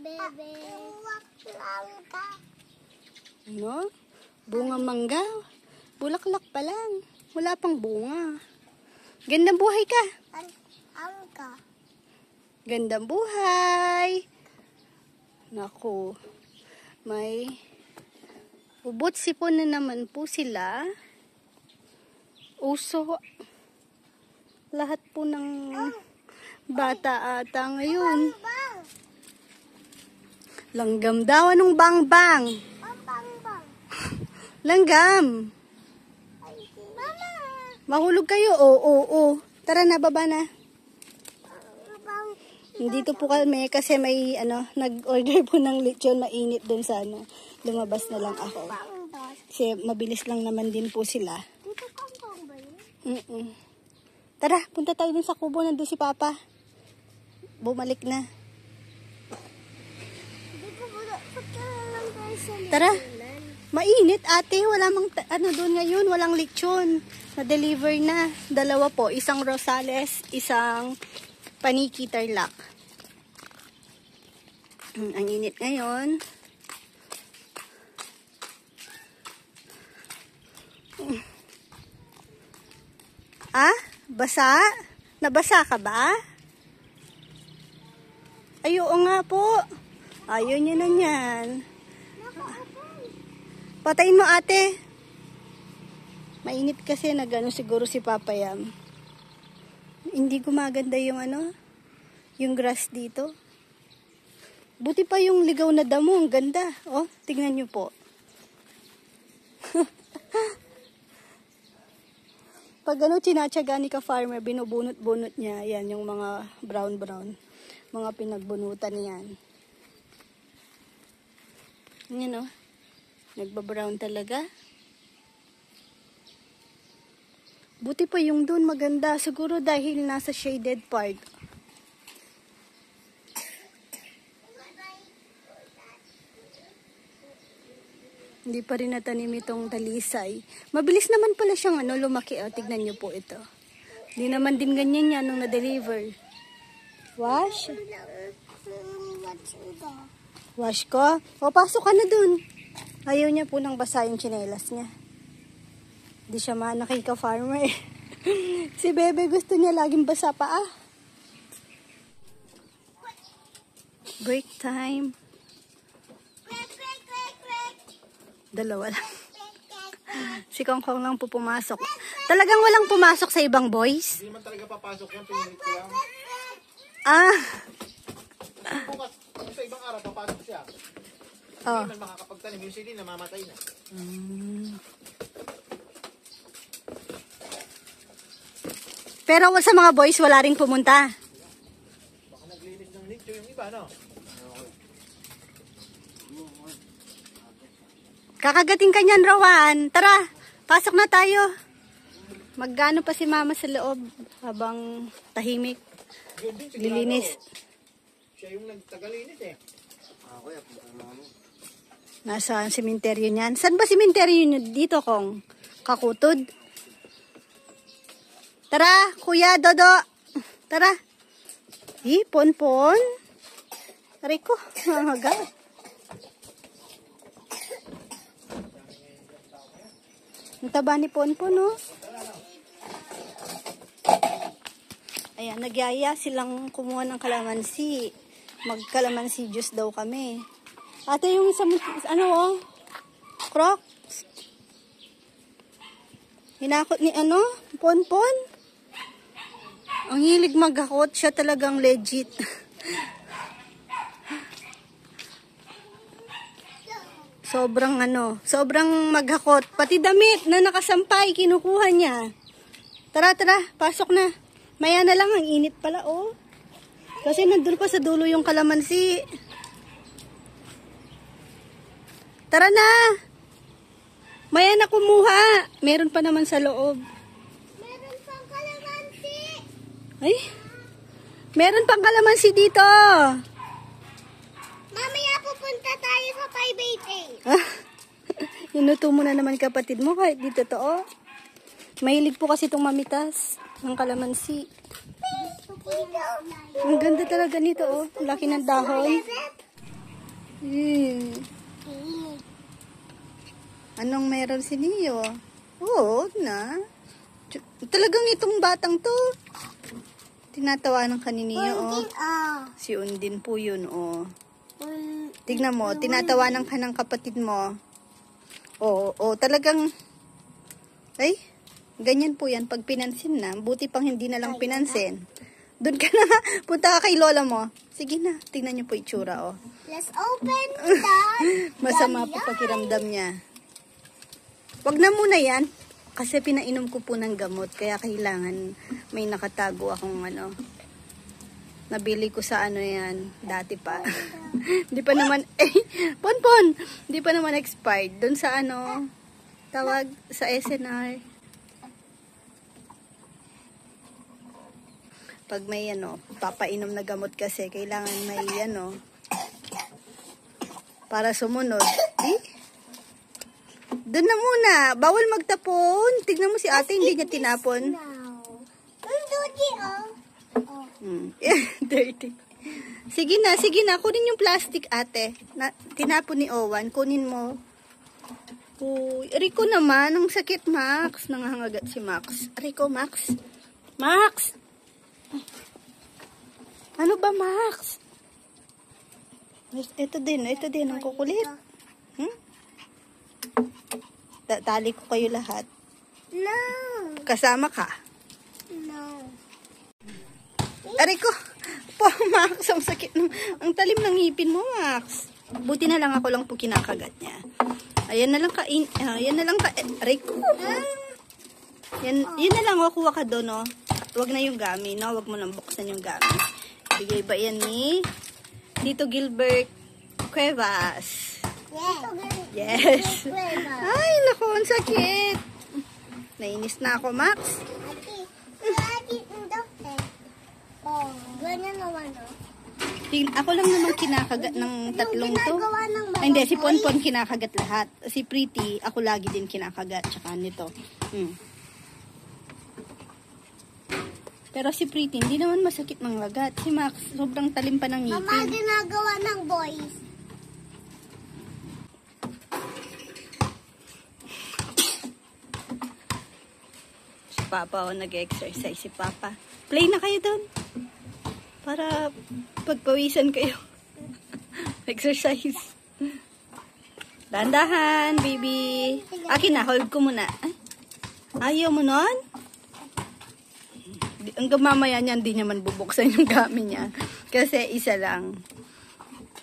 bebe. Ano? Bunga mangga. Bulaklak pa lang. Wala pang bunga. Gandang buhay ka. Angka. Gandang buhay. Naku. May ubot sipon na naman po sila. Uso. Lahat po ng bata ata ngayon. Langgam daw. Anong bang-bang? Bang. Langgam. Mama. Mahulog kayo? Oo. Tara na, baba na. Bang. Dito po kami kasi may nag-order po ng lechon, mainit dun sa lumabas na lang ako. Kasi mabilis lang naman din po sila. Dito kang ba yun? Tara, punta tayo dun sa kubo, nandun si Papa. Bumalik na. Dito lang tayo sa Tara. Mainit ate, wala mang doon ngayon, walang lechon. Na-deliver na. 2 po, isang Rosales, isang Paniki Tarlac. Ang init ngayon. Basa? Nabasa ka ba? Ay, oo nga po. Ayaw niya na yan. Patayin mo ate. Mainit kasi siguro si Papa Yam. Hindi gumaganda yung yung grass dito. Buti pa yung ligaw na damo, ang ganda. Oh, tingnan niyo po. Pag tinatsaga ni ka-farmer, binubunot-bunot niya. Yan, yung mga brown-brown. Mga pinagbunutan niyan. Yan o. Nagbabrown talaga. Buti pa yung doon maganda. Siguro dahil nasa shaded part. Hindi pa rin natanim itong talisay. Mabilis naman pala siyang lumaki. Tignan niyo po ito. Hindi naman din ganyan yan nung na-deliver. Wash? Wash ko? O, pasok ka na dun. Ayaw niya po nang basa yung tsinelas niya. Hindi siya nakika-farmer. Si Bebe gusto niya laging basa pa Break time. 2 lang. Si Kongkong lang po pumasok. Talagang walang pumasok sa ibang boys? Hindi man talaga papasok yan. Pinilit ko lang. Bukas, sa ibang araw, papasok siya. Hindi man makakapagtanim. Yung sili, namamatay na. Pero sa mga boys, wala ring pumunta. Baka naglinis ng nicho yung iba, no? Kakagating ka niyan, Rowan. Tara, pasok na tayo. Magano pa si Mama sa loob habang tahimik. Lilinis. Siya yung nagtagalinis eh. Nasa sementeryo niyan. Saan ba sementeryo niyo dito, Kong? Kakutod? Tara, Kuya Dodo. Tara. Pon-pon. Aray ko, nangagat. Ang taba ni Pon-Pon, no? Ayan, nagyaya silang kumuha ng kalamansi. Magkalamansi juice daw kami. Ate, yung sa, Crocs. Hinakot ni, Pon-Pon. Ang hilig maghakot, siya talagang legit. Sobrang maghakot. Pati damit na nakasampay, kinukuha niya. Tara, pasok na. Maya na lang, ang init pala, oh. Kasi nandun pa sa dulo yung kalamansi. Tara na. Maya na kumuha. Meron pa naman sa loob. Meron pang kalamansi. Ay, meron pang kalamansi dito. Mamaya pupunta tayo sa 588. Inuto mo na naman kapatid mo kahit di totoo. Mahilig po kasi itong mamitas ng kalamansi. Ang ganda talaga nito, oh. Laki ng dahon. Hmm. Anong meron si Neo? Oo, wag na. Talagang itong batang to. Tinatawanan ka ni Neo, oh. Si Undin po yun, oh. Tignan mo, tinatawanan ka ng kapatid mo. Oo, talagang, ay, ganyan po yan pag pinansin na. Buti pang hindi na lang pinansin. Doon ka na, punta ka kay lola mo. Sige na, tingnan niyo po itsura, oh. Let's open that. Masama po pakiramdam niya. Wag na muna yan. Kasi pinainom ko po ng gamot. Kaya kailangan may nakatago akong ano. Nabili ko sa ano yan. Dati pa. Hindi pa naman, Ponpon! Hindi pa naman expired. Doon sa ano, tawag sa SNR. Pag may ano, papainom na gamot kasi, kailangan may ano, para sumunod. Doon na muna. Bawal magtapon. Tignan mo si ate, hindi niya tinapon. Dirty. Sige na. Kunin yung plastic, ate. Tinapon ni Owan. Kunin mo. Uy, Rico naman. Ang sakit, Max. Nangangagat si Max. Rico, Max. Max! Ano ba, Max? Ito din. Ang kukulit. Tali ko kayo lahat. No. Kasama ka. No. Aray ko. Po, Max, ang sakit. Ang talim ng ngipin mo, Max. Buti na lang ako lang po kinakagat niya. Ayan na lang ka. Aray ko. Yan na lang, kuha ka doon, no? Huwag na yung gami, no? Huwag mo nang buksan yung gami. Bigay ba yan ni Tito Gilbert Cuevas? Yes. Ay, naku, ang sakit. Nainis na ako, Max. Ganyan naman, no? Ako lang naman kinakagat ng tatlong to. Ay, hindi, si Ponpon kinakagat lahat. Si Pretty, ako lagi din kinakagat. Tsaka nito. Pero si Pretty, hindi naman masakit ng lagat. Si Max, sobrang talim pa ng ngipin. Mama, ginagawa ng boys. Si Papa, nag-exercise si Papa. Play na kayo doon. Para pagpawisan kayo. Exercise. Dandahan, baby. Akin na, hold ko muna. Ay, ayaw mo nun? Hanggang mamaya niya, hindi naman bubuksan yung gamit niya. Kasi isa lang.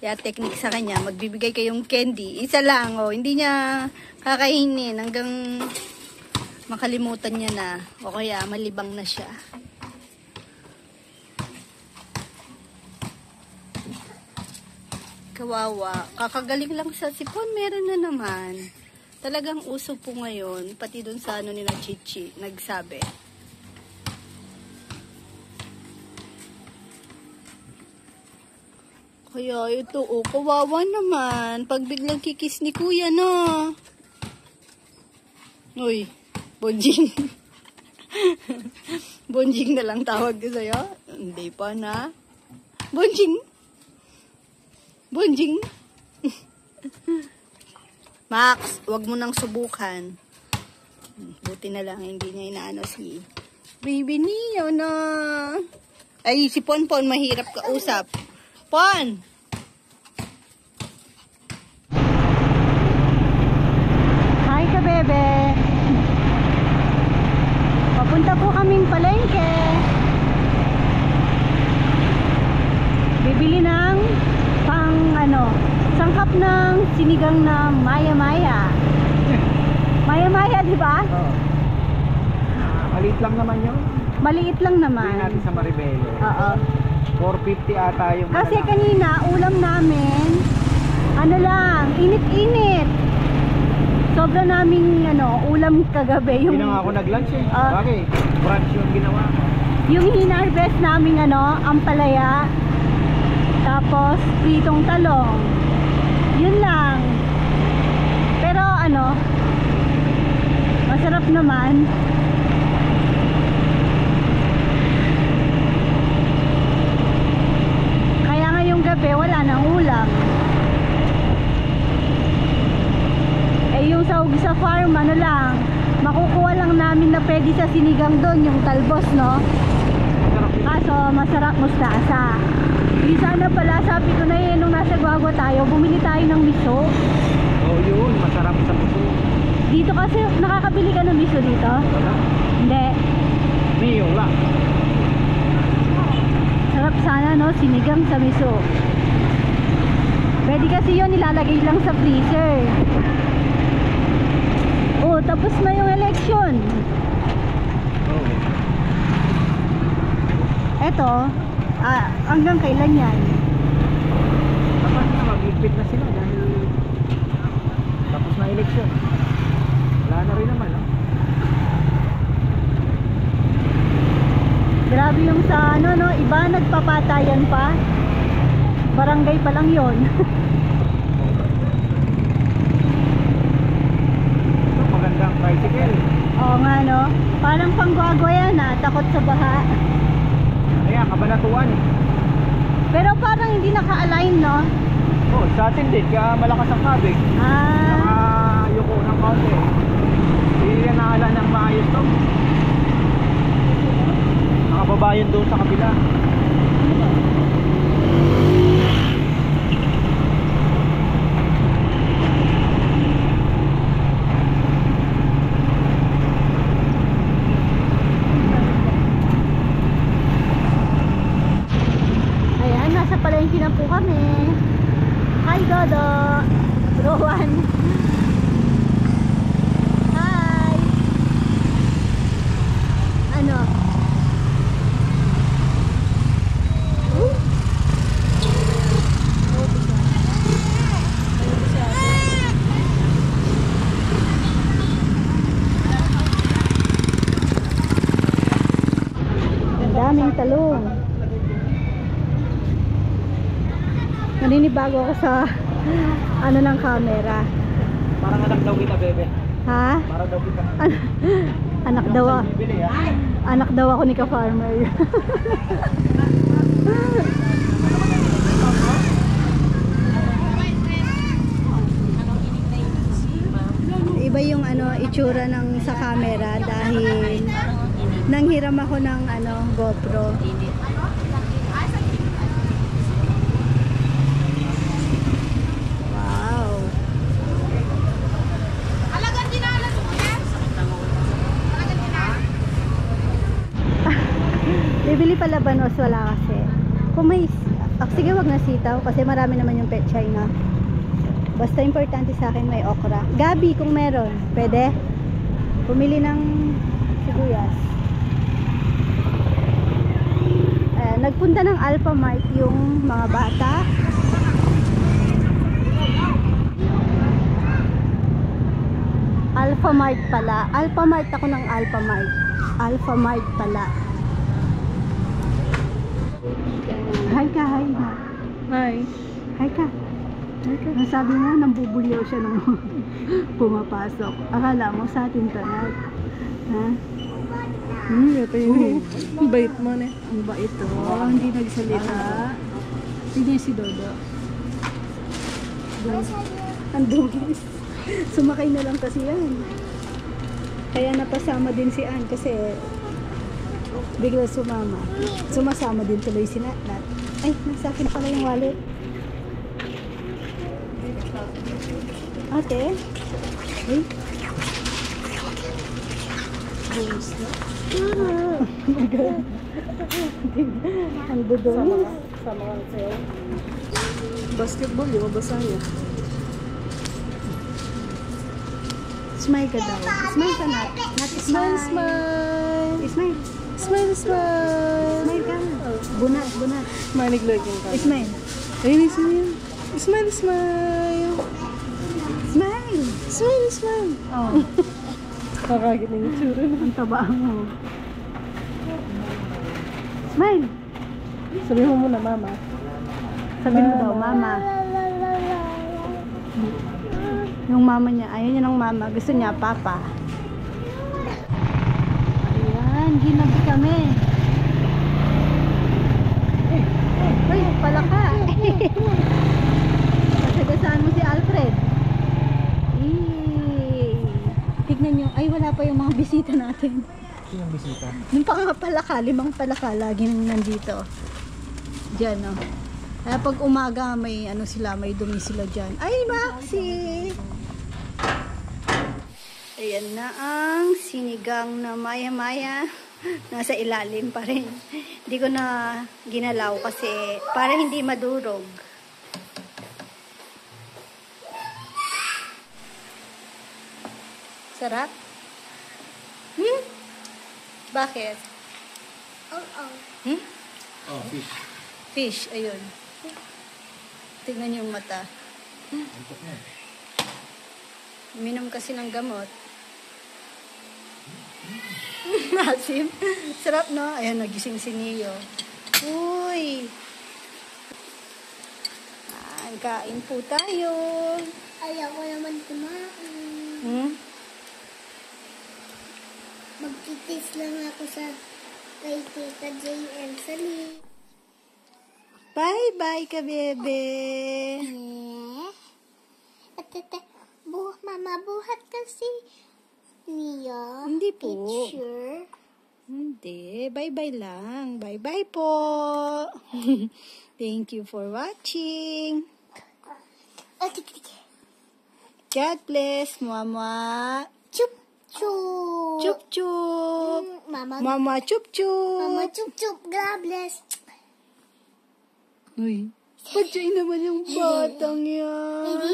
Kaya technique sa kanya, magbibigay kayong candy. Isa lang, oh. Hindi niya kakainin hanggang makalimutan niya na. O kaya malibang na siya. Kawawa. Kakagaling lang sa sipon, meron na naman. Talagang uso po ngayon, pati dun sa ano nila Chichi, nagsabi. Kaya ito, oh, kawawa naman. Pag biglang kikis ni kuya, no? Uy, bonjing. Bonjing na lang tawag ko sa'yo? Hindi pa na. Bonjing. Bonjing. Max, wag mo nang subukan. Buti na lang, hindi niya inaano si Baby Neo, no? Ay, si Ponpon, mahirap kausap. Pon! Hi ka, bebe. Papunta po kaming palengke. Bibili ng sangkap ng sinigang na maya-maya. Maya-maya, di ba? Oo. Maliit lang naman yun. Maliit lang naman. Hindi natin sa Maribelo. Oo. 450 ata yung Kasi malalaki. kanina, ulam namin, init-init. Sobra naming, ulam kagabi. Hindi na nga ako nag-lunch eh. Bakit? Brunch yung ginawa ko. Yung hinarvest naming, ampalaya, tapos pritong talong. Yun lang. Pero, masarap naman. Kaya ngayong gabi, wala nang ulam. yung sa farm, ano lang, makukuha lang namin na pwede sa sinigang doon, yung talbos, no? Kaso, masarap mustasa. Di sana pala, sabi ko na nung nasa Guagua tayo, bumili tayo ng miso. Oh, yun. Masarap sa puso. Dito kasi, nakakabili ka ng miso dito? Wala. Hindi. Niyong lang. Sarap sana, no? Sinigang sa miso. Pwede kasi yun, nilalagay lang sa freezer. Oh, tapos na yung election. Oo. Eto, hanggang kailan yan? Tapos na, mag-ipit na sila dahil tapos na eleksyon. Wala na rin naman, no? Grabe yung sa ano, no? Iba nagpapatayan pa. Barangay pa lang yon. Ito, magandang tricycle. Oo nga, no? Parang pangguagwa yan, takot sa baha. Ayan, kabanatuan eh. Pero parang hindi naka-align, no? Oh, sa atin din, kaya malakas ang kabig. Yuko ng kaunti. Hindi yan naala ng maayos to. Nakababa yun doon sa kabila. Ayan, nasa palengke na po kami. Hi, Dodo. Rowan. Hi. Ano? Ang daming talong. Naninibago ako sa ano ng camera. Parang anak daw kita, bebe. Ha? Parang daw kita. Anak daw, Bibili, ha? anak daw ako ni ka-farmer. Iba yung ano itsura ng sa camera dahil nanghiram ako ng ano GoPro. Wow. Bibili pala banos, wala kasi. Kung may, sige wag na sitaw kasi marami naman yung pechay na. Basta importante sa akin may okra. Gabi kung meron, pwede. Pumili ng sibuyas. Nagpunta ng Alphamart yung mga bata. Alphamart pala. Alphamart ako ng Alphamart. Alphamart pala. Hi ka, hi ka. Hi. Hi ka. Ang sabi mo, nambubulyaw siya nung pumapasok. Akala mo sa atin to na. Ha? Ito yun. Ang bait mo na. Ang bait to. Hindi nagsalita. Hindi si Dodo. Ang dungis. Sumakay na lang kasi yan. Kaya napasama din si Ann kasi bigla sumama. Sumasama din tuloy si Nat. Ay, nasa akin pala yung wallet. Ate? Ay. Oh my God. Ang dudong. Sama ka sa'yo. Basketball yun, mabasa niya. Smile ka daw. Smile ka, Nat. Nat, smile. Smile! Smile. Smile, smile! Smile ka. Bunat, bunat. Manig-laging ka. Smile. Ayun, smile. Smile, smile! Smile. Smile, smile! Oh, Kakagit na yung tsura na. ang taba mo. Smile. Sabihin mo muna, mama. Sabihin mo daw, mama. Yung mama niya, ayaw niya ng mama. Gusto niya, papa. Ayan, ginabi kami. Uy, palaka. Masagasaan mo si Alfred. bisita natin. Sinong bisita? Yung pangapalaka, 5 palaka, lagi nang nandito. Diyan, no? Kaya pag umaga, may ano sila, may dumi sila dyan. Ay, Maxi! Ayan na ang sinigang na maya-maya. Nasa ilalim pa rin. Hindi ko na ginalaw kasi para hindi madurog. Sarap? Bakit? Oh. Hmm? Oh, fish. Fish, ayun. Tingnan yung mata. Antok na. Minom kasi ng gamot. Masim. Sarap, no? Ayan, nagising si Neo. Uy! Kain po tayo. Ayaw ko naman kumain. Hmm? Magtitis lang ako sa kay Tita JM Sally. Bye-bye ka, bebe. Tete, Mama, buhat kasi niya. Hindi po. Picture. Hindi. Bye-bye lang. Bye-bye po. Thank you for watching. God bless, Mama. Chup chup. Chup chup. Mama. Mama chup chup. Mama chup chup. God bless. Uy, patay naman yung batang yan.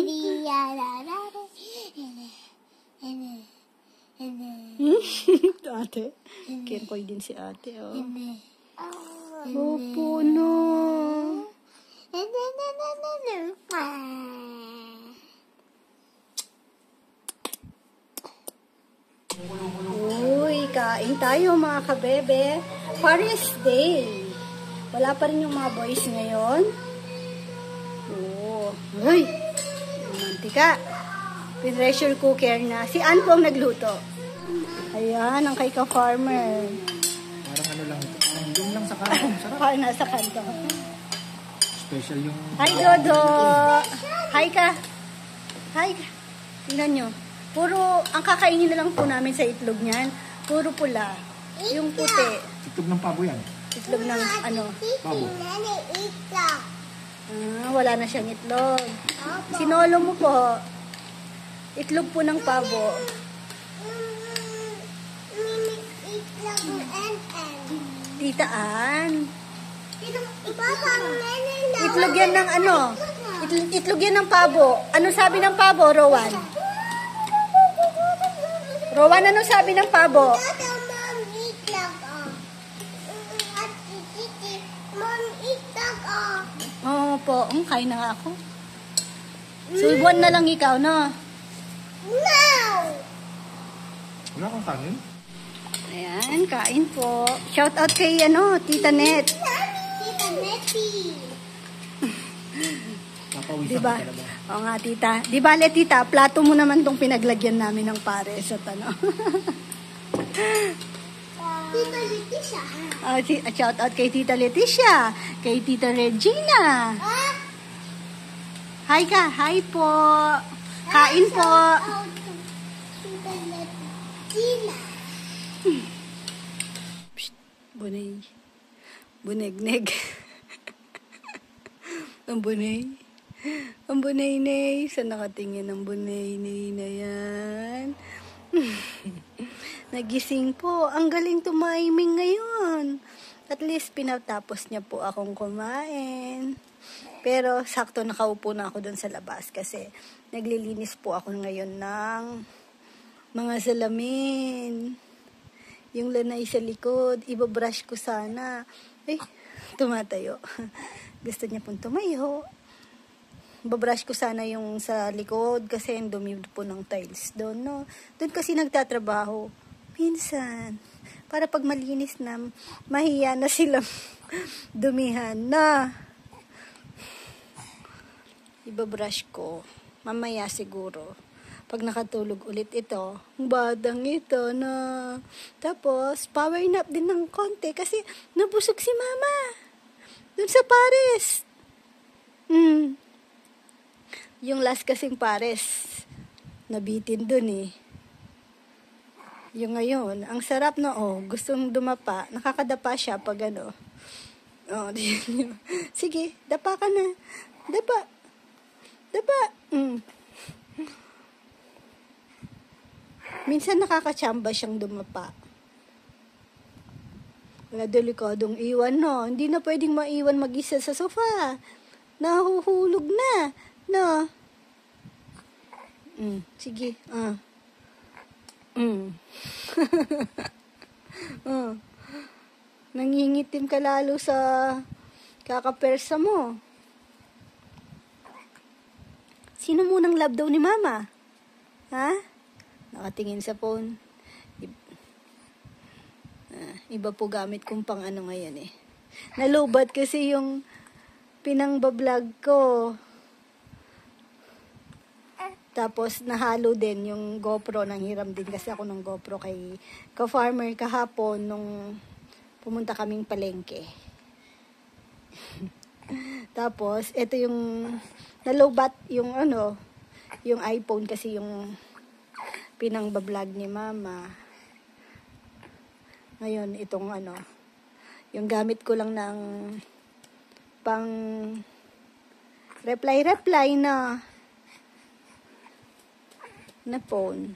Ate, kinkoy din si ate, oh. Opo, no. Uy, kain tayo mga kabebe. Paris Day. Wala pa rin yung mga boys ngayon. Oo. Uy, mantika. Pressure cooker na. Si Ann po ang nagluto. Ayan, ang kay ka-farmer. Parang ano lang ito. Parang yung lang sa kanan. Sarap. Parang nasa kanto. Special yung... Hi, Dodo! Hi ka! Hi ka! Tingnan nyo. Puro, ang kakainin na lang po namin sa itlog niyan, puro pula. Yung puti. Itlog ng pabo yan. Itlog ng ano. Pabo. Wala na siyang itlog. Sinolo mo po. Itlog po ng pabo. Tita Ann. Itlog yan ng ano? Itlog yan ng pabo. Ano sabi ng pabo, Rowan? Rowan, ano sabi ng pabo? Oo po. Kain na nga ako. Subuan na lang ikaw, no? Wala kang kanin? Ayan, kain po. Shout out kay, Tita Net. Tita Nettie. Napawisan Diba? ka talaga. Oo nga, tita. Di bale, tita, plato mo naman tong pinaglagyan namin ng pares at ano. Tita Leticia. Shout out kay Tita Leticia, kay Tita Regina. Hi ka, hi po. Kain po. Tita Letina. Bunay. Buneg-neg. Ang bunay. Ang bunay-nay. Saan nakatingin ang bunay-nay na yan? Nagising po. Ang galing tumiming ngayon. At least pinatapos niya po akong kumain. Pero sakto nakaupo na ako dun sa labas kasi naglilinis po ako ngayon ng mga salamin. Yung lanay sa likod, ibabrush ko sana. Ay, tumatayo. Gusto niya pong tumayo. Babrush ko sana yung sa likod kasi yung dumi po ng tiles doon, no? Doon kasi nagtatrabaho. Minsan, para pag malinis na, mahiya na sila dumihan na. Ibabrush ko. Mamaya siguro. Pag nakatulog ulit ito, ang batang ito na. Tapos, power nap din ng konti kasi nabusog si mama. Doon sa pares. Yung last kasing pares, nabitin dun eh. Yung ngayon, ang sarap na, gustong dumapa. Nakakadapa siya pag ano. Sige, dapa ka na. Dapa. Dapa. Minsan nakakatsamba siyang dumapa. Wala delikadong iwan, no? Hindi na pwedeng maiwan mag-isa sa sofa. Nahuhulog na. No? Sige. Nangingitim ka lalo sa kakapersa mo. Sino munang love daw ni mama? Ha? Nakatingin sa phone. Iba po gamit kong pang ano ngayon eh. Nalubat kasi yung pinangbablog ko. Tapos nahalo din yung GoPro. Nanghiram din kasi ako ng GoPro kay ka-farmer kahapon nung pumunta kaming palengke. Tapos ito yung nalubat yung ano, yung iPhone kasi yung pinangbablog ni mama. Ngayon itong ano, yung gamit ko lang ng pang reply na phone.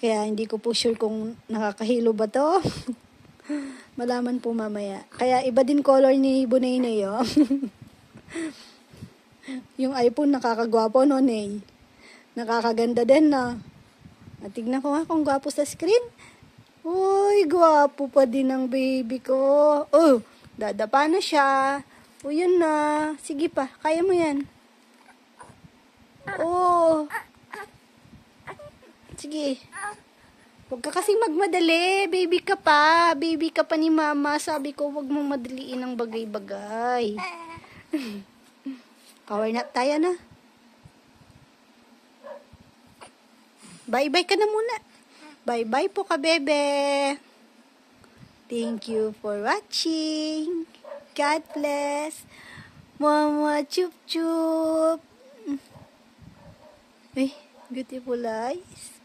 Kaya hindi ko po sure kung nakakahilo ba to. Malaman po mamaya. Kaya iba din color ni Bunay oh. Yung iPhone nakakagwapo no, Ney. Nakakaganda din na. Tignan ko nga kung gwapo sa screen. Uy, gwapo pa din ang baby ko. Oh, dadapa na siya. O yun na. Sige pa, kaya mo yan. Oh. Sige. Huwag ka kasing magmadali. Baby ka pa. Baby ka pa ni mama. Sabi ko, huwag mong madaliin ang bagay-bagay. Power nap tayo na. Bye-bye ka na muna. Bye-bye po ka, bebe. Thank you for watching. God bless. Mama, chup-chup. Beautiful eyes.